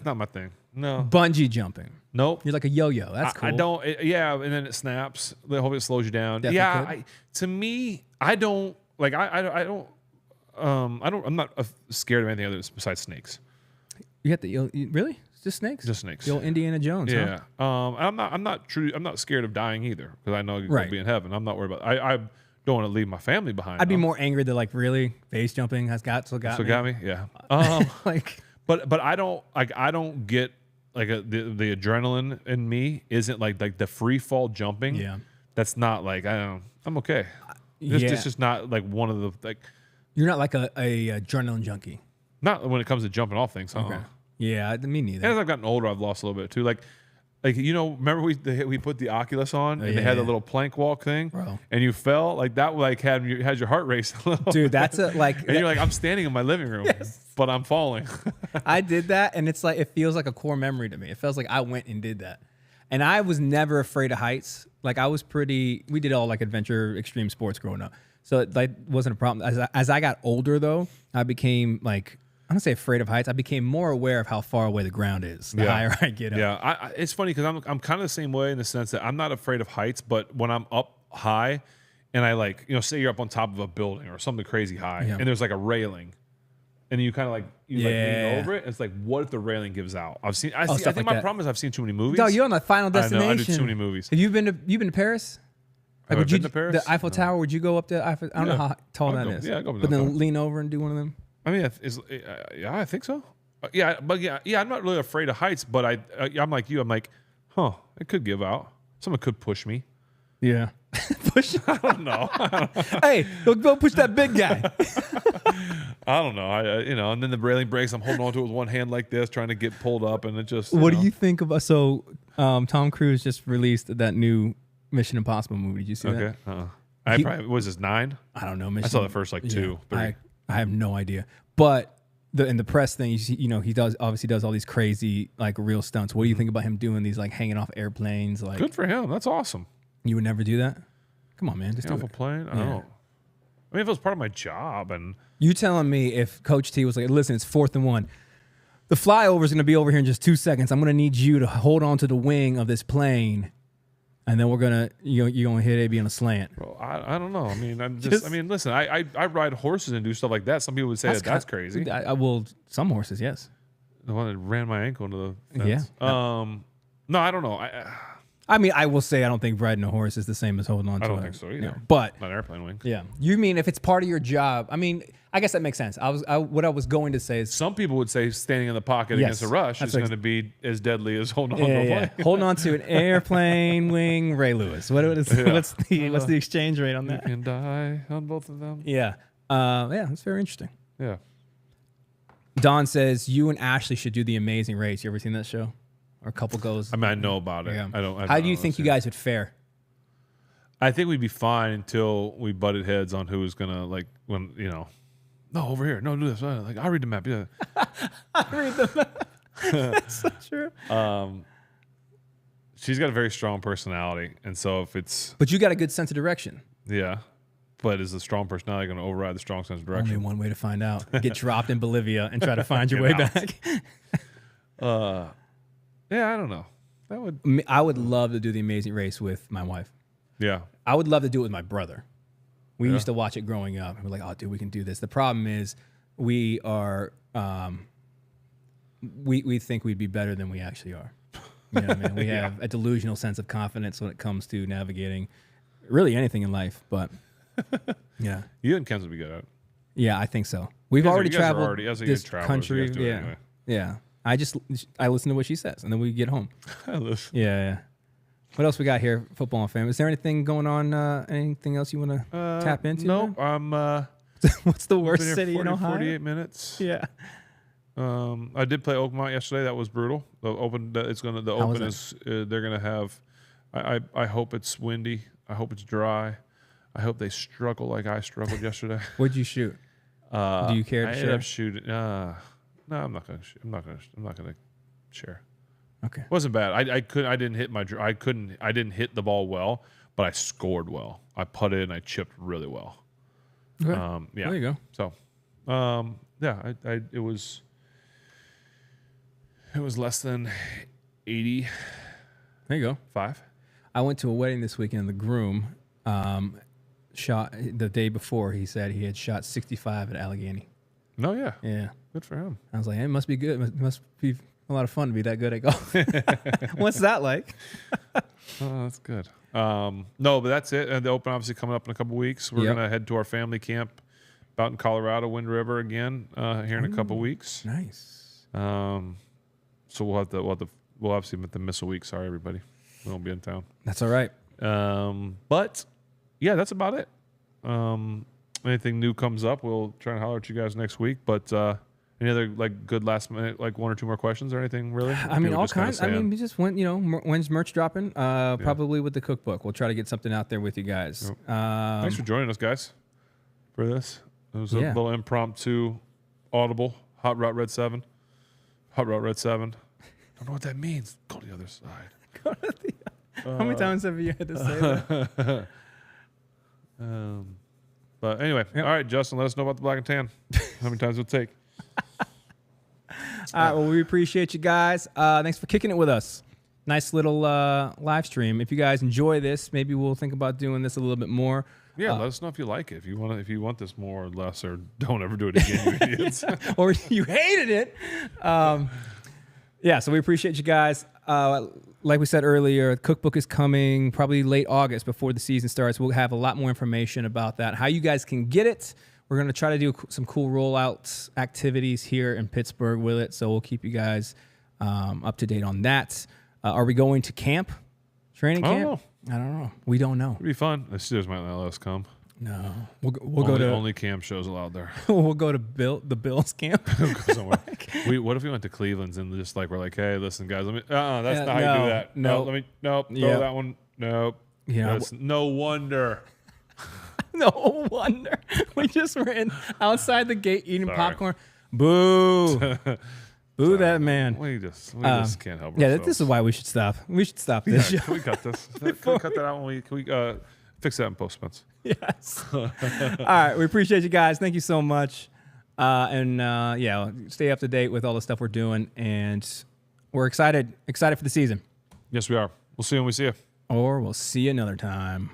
not my thing. No. Bungee jumping. Nope. You're like a yo-yo. That's cool. I don't. And then it snaps. I hope it slows you down. Definitely could. To me, I don't like. I don't. I'm not scared of anything other besides snakes. You have to really? Just snakes? Just snakes. The old Indiana Jones. Yeah. Huh? I'm not scared of dying either because I know I'll be in heaven. I'm not worried about. I don't want to leave my family behind. I'd be more angry that like really base jumping got me. Yeah. Like. But I don't get like the adrenaline in me isn't like the free fall jumping. Yeah. that's not like I'm okay. It's just not like one of the like. You're not like a adrenaline junkie. Not when it comes to jumping off things. Okay. Yeah, me neither. And as I've gotten older, I've lost a little bit too. Like remember we put the Oculus on and they had the little plank walk thing, bro, and you fell like that. Like had your heart race a little. Dude, that's a like. And you're like, I'm standing in my living room, but I'm falling. I did that, and it's like it feels like a core memory to me. It feels like I went and did that, and I was never afraid of heights. Like I was we did all like adventure, extreme sports growing up, so it like wasn't a problem. As I got older, though, I became like. I don't say afraid of heights. I became more aware of how far away the ground is the higher I get up. Yeah, it's funny because I'm kind of the same way in the sense that I'm not afraid of heights, but when I'm up high and I like, say you're up on top of a building or something crazy high and there's like a railing and you kind of like, lean over it. It's like, what if the railing gives out? I think like my problem is I've seen too many movies. No, you're on the Final Destination. I know, I do too many movies. Have you been to Paris? Have I been to Paris? The Eiffel Tower, would you go up to Eiffel? I don't know how tall that is. Yeah, I'll go but then lean over and do one of them? I mean, I think so. I'm not really afraid of heights, but I'm like you. I'm like, it could give out. Someone could push me. Yeah, push. I don't know. Hey, go push that big guy. I don't know. And then the railing breaks. I'm holding onto it with one hand like this, trying to get pulled up, and it just. What do you think about? So, Tom Cruise just released that new Mission Impossible movie. Did you see that? Okay. Was this 9? I don't know. I saw the first 2, 3. I have no idea. But in the press thing, you see, he obviously does all these crazy like real stunts. What do you think about him doing these like hanging off airplanes? Like, good for him. That's awesome. You would never do that? Come on, man. Just hang off a plane? I don't know. I mean, if it was part of my job and you telling me if Coach T was like, listen, it's 4th and 1. The flyover is going to be over here in just 2 seconds. I'm going to need you to hold on to the wing of this plane. And then you're gonna hit AB on a slant. Bro, I don't know. I mean, listen, I ride horses and do stuff like that. Some people would say that's crazy. Some horses, yes. The one that ran my ankle into the fence. Yeah. No, I don't know. I mean, I will say I don't think riding a horse is the same as holding on to it. I don't think so either. But not airplane wings. Yeah. You mean if it's part of your job? I mean, I guess that makes sense. What I was going to say is some people would say standing in the pocket against a rush is going to be as deadly as holding on to a plane. Holding on to an airplane wing, Ray Lewis. What's the exchange rate on that? You can die on both of them. Yeah. That's very interesting. Yeah. Don says you and Ashley should do The Amazing Race. You ever seen that show? Or a couple goes. I mean, I know about it. Yeah. How do you think you guys would fare? I think we'd be fine until we butted heads on who was gonna no, over here, no, do this. Like I read the map. Yeah, I read the map. That's so true. She's got a very strong personality, and so but you got a good sense of direction. Yeah, but is the strong personality going to override the strong sense of direction? Only one way to find out: get dropped in Bolivia and try to find your way back. Yeah, I don't know. I would love to do The Amazing Race with my wife. Yeah. I would love to do it with my brother. We used to watch it growing up. We're like, oh, dude, we can do this. The problem is we are, we think we'd be better than we actually are. You know what I mean? We have a delusional sense of confidence when it comes to navigating really anything in life. But yeah. You and Ken's would be good at it. Yeah, I think so. We've already traveled this country. Anyway. Yeah. I listen to what she says, and then we get home. I listen. Yeah. What else we got here, football and family? Is there anything going on? Anything else you want to tap into? No. I'm. What's the worst city in Ohio? 48 minutes. Yeah. I did play Oakmont yesterday. That was brutal. The open. They're gonna have. I hope it's windy. I hope it's dry. I hope they struggle like I struggled yesterday. What'd you shoot? Do you care to share? I ended up shooting. No, I'm not gonna. I'm not gonna share. Okay. It wasn't bad. I didn't hit the ball well, but I scored well. I putted and I chipped really well. Okay. Yeah. There you go. So, it was less than 80. There you go. 5. I went to a wedding this weekend. And the groom shot the day before. He said he had shot 65 at Allegheny. No, yeah. Yeah. Good for him. I was like, it must be good. It must be a lot of fun to be that good at golf. What's that like? Oh, that's good. No, but that's it. And the Open obviously coming up in a couple weeks. We're gonna head to our family camp out in Colorado, Wind River again here in a couple weeks. Nice. So we'll obviously have to miss a week. Sorry, everybody. We won't be in town. That's all right. But yeah, that's about it. Anything new comes up, we'll try and holler at you guys next week. But any other like good last minute, like one or two more questions or anything really? I mean, all kinds. I mean, we just went. When's merch dropping? Probably with the cookbook. We'll try to get something out there with you guys. Thanks for joining us, guys, for this. It was a little impromptu, audible. Hot Route Red 7. Hot Route Red 7. Don't know what that means. Go to the other side. How many times have you had to say that? But anyway, all right, Justin, let us know about the black and tan. How many times it'll take? All right, well, we appreciate you guys. Thanks for kicking it with us. Nice little live stream. If you guys enjoy this, maybe we'll think about doing this a little bit more. Yeah, let us know if you like it. If you want this more or less, or don't ever do it again, you idiots. Or you hated it. So we appreciate you guys. Like we said earlier, the cookbook is coming probably late August before the season starts. We'll have a lot more information about that, how you guys can get it. We're going to try to do some cool rollout activities here in Pittsburgh with it, so we'll keep you guys up to date on that. Are we going to camp? Training camp? I don't know. We don't know. It'd be fun. The Steelers might not let us come. No. We'll go to... Only camp shows allowed there. We'll go to the Bills camp. We'll go somewhere. What if we went to Cleveland's and just like we're like, hey, listen, guys, that's not how you do that. Nope. Throw that one. Nope. Yeah. No wonder. No wonder. We just ran outside the gate eating popcorn. Boo. Boo that man. We just can't help ourselves. Yeah, this is why we should stop. We should stop this show. Can we cut this? Can we cut that out? Can we fix that in post, Spence? Yes. All right. We appreciate you guys. Thank you so much. Stay up to date with all the stuff we're doing. And we're excited for the season. Yes, we are. We'll see you when we see you. Or we'll see you another time.